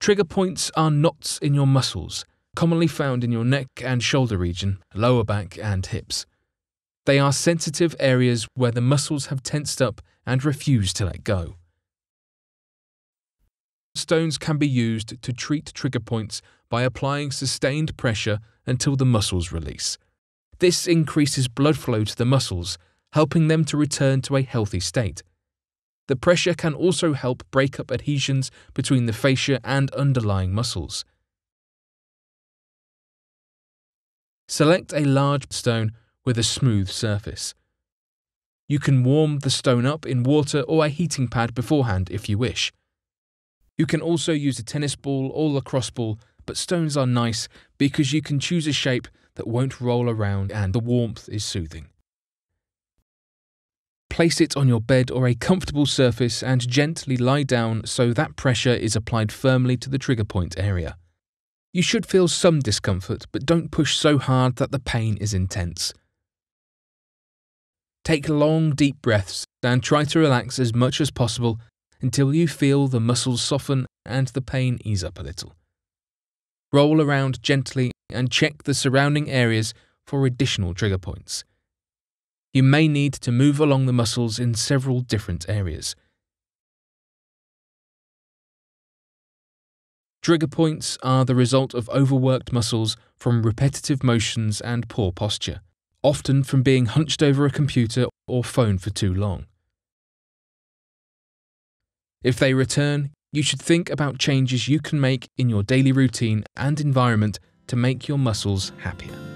Trigger points are knots in your muscles, commonly found in your neck and shoulder region, lower back and hips. They are sensitive areas where the muscles have tensed up and refuse to let go. Stones can be used to treat trigger points by applying sustained pressure until the muscles release. This increases blood flow to the muscles, helping them to return to a healthy state. The pressure can also help break up adhesions between the fascia and underlying muscles. Select a large stone with a smooth surface. You can warm the stone up in water or a heating pad beforehand if you wish. You can also use a tennis ball or lacrosse ball, but stones are nice because you can choose a shape that won't roll around and the warmth is soothing. Place it on your bed or a comfortable surface and gently lie down so that pressure is applied firmly to the trigger point area. You should feel some discomfort, but don't push so hard that the pain is intense. Take long, deep breaths and try to relax as much as possible until you feel the muscles soften and the pain ease up a little. Roll around gently and check the surrounding areas for additional trigger points. You may need to move along the muscles in several different areas. Trigger points are the result of overworked muscles from repetitive motions and poor posture, often from being hunched over a computer or phone for too long. If they return, you should think about changes you can make in your daily routine and environment to make your muscles happier.